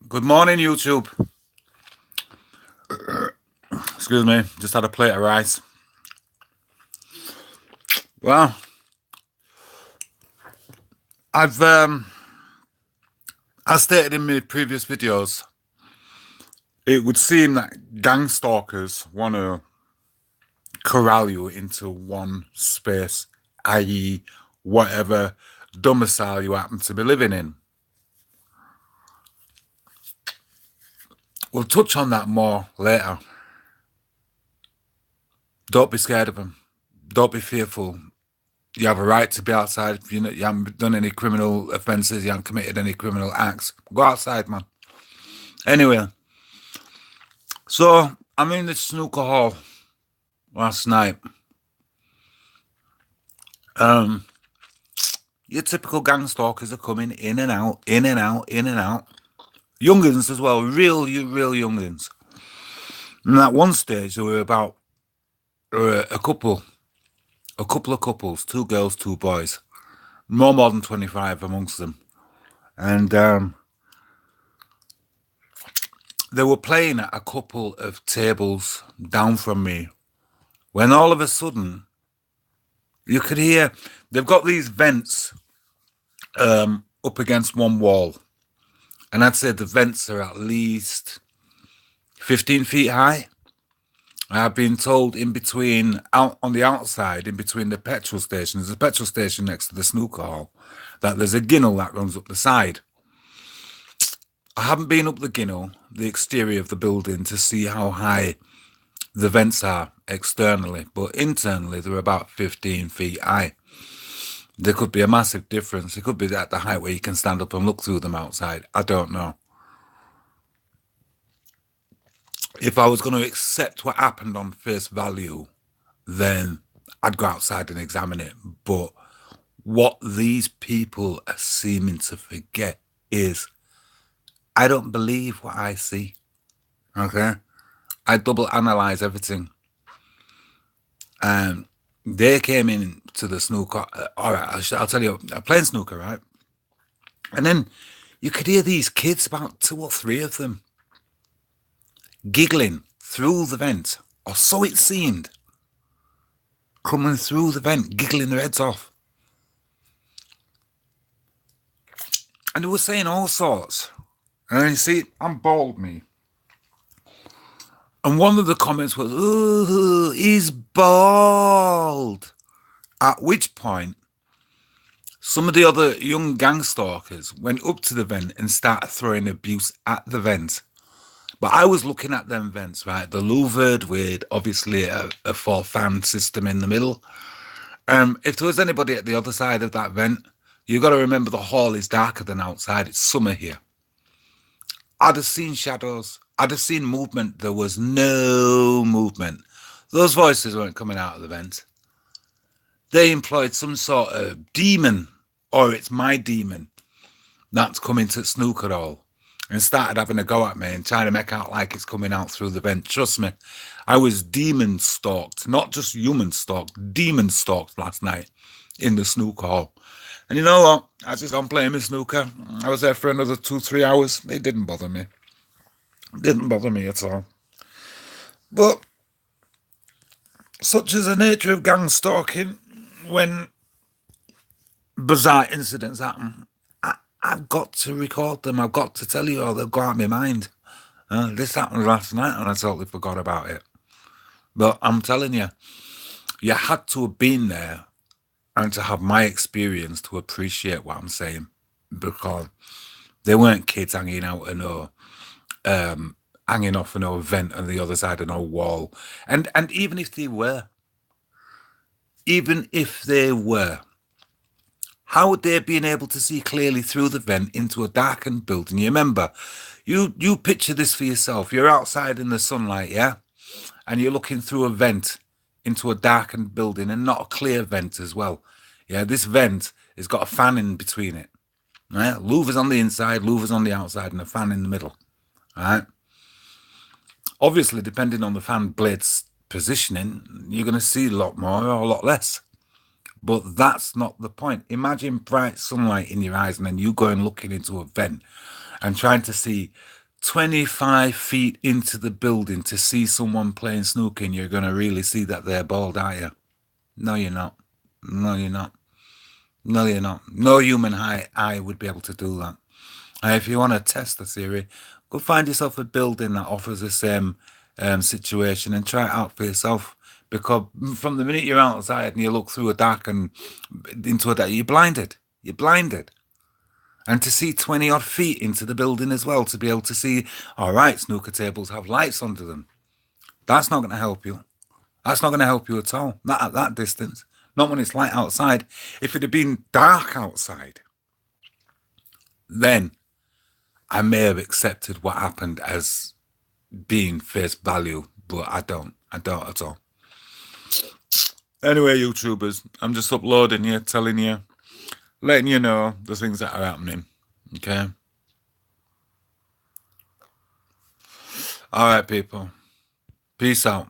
Good morning, YouTube. Excuse me, just had a plate of rice. Well, I've as stated in my previous videos, it would seem that gang stalkers want to corral you into one space, i.e., whatever domicile you happen to be living in. We'll touch on that more later. Don't be scared of them. Don't be fearful. You have a right to be outside. If you haven't done any criminal offences, you haven't committed any criminal acts. Go outside, man. Anyway, so I'm in the snooker hall last night. Your typical gang stalkers are coming in and out, in and out, in and out. Youngins as well, real youngins. And at one stage, there were about a couple of couples, 2 girls, 2 boys, no more than 25 amongst them. And they were playing at a couple of tables down from me when all of a sudden you could hear they've got these vents up against one wall, and I'd say the vents are at least 15 feet high. I've been told in between, out on the outside, in between the petrol station, there's a petrol station next to the snooker hall, that there's a ginnel that runs up the side. I haven't been up the ginnel, the exterior of the building, to see how high the vents are externally, but internally they're about 15 feet high. There could be a massive difference. It could be at the height where you can stand up and look through them outside. I don't know. If I was going to accept what happened on face value, then I'd go outside and examine it. But what these people are seeming to forget is I don't believe what I see. Okay? I double analyze everything. And they came in to the snooker. All right, I'll tell you, I'm playing snooker, right? And then you could hear these kids, about 2 or 3 of them, giggling through the vent, or so it seemed, coming through the vent, giggling their heads off. And they were saying all sorts. And you see, I'm bald, me. And one of the comments was, "Ooh, he's bald." At which point, some of the other young gang stalkers went up to the vent and started throwing abuse at the vent. But I was looking at them vents, right? The louvered with obviously a 4-fan system in the middle. If there was anybody at the other side of that vent, you got to remember the hall is darker than outside. It's summer here. I'd have seen shadows. I'd have seen movement. There was no movement. Those voices weren't coming out of the vent. They employed some sort of demon, or it's my demon, that's coming to snooker hall, and started having a go at me and trying to make out like it's coming out through the vent. Trust me, I was demon stalked, not just human stalked, demon stalked last night in the snooker hall. And you know what? I just gone playing my snooker. I was there for another 2-3 hours. It didn't bother me. It didn't bother me at all. But such is the nature of gang stalking. When bizarre incidents happen, I've got to record them. I've got to tell you, or they'll go out of my mind. This happened last night and I totally forgot about it. But I'm telling you, you had to have been there and to have my experience to appreciate what I'm saying, because they weren't kids hanging out in hanging off an old vent on the other side of no wall. And even if they were, how would they have been able to see clearly through the vent into a darkened building? You remember, you picture this for yourself. You're outside in the sunlight, yeah? And you're looking through a vent into a darkened building, and not a clear vent as well. Yeah, this vent has got a fan in between it. Right? Louvers on the inside, louvers on the outside, and a fan in the middle. Right? Obviously, depending on the fan blade's positioning, you're going to see a lot more or a lot less. But that's not the point. Imagine bright sunlight in your eyes and then you going looking into a vent and trying to see 25 feet into the building to see someone playing snooker, and you're going to really see that they're bald, are you? No, you're not. No, you're not. No, you're not. No human eye would be able to do that. And if you want to test the theory, go find yourself a building that offers the same situation and try it out for yourself. Because from the minute you're outside and you look through a dark and into a dark, you're blinded. You're blinded. And to see 20 odd feet into the building as well, to be able to see, all right, snooker tables have lights under them. That's not going to help you. That's not going to help you at all. Not at that distance. Not when it's light outside. If it had been dark outside, then I may have accepted what happened as being face value, but I don't. I don't at all. Anyway, YouTubers, I'm just uploading you, telling you, letting you know the things that are happening. Okay? All right, people. Peace out.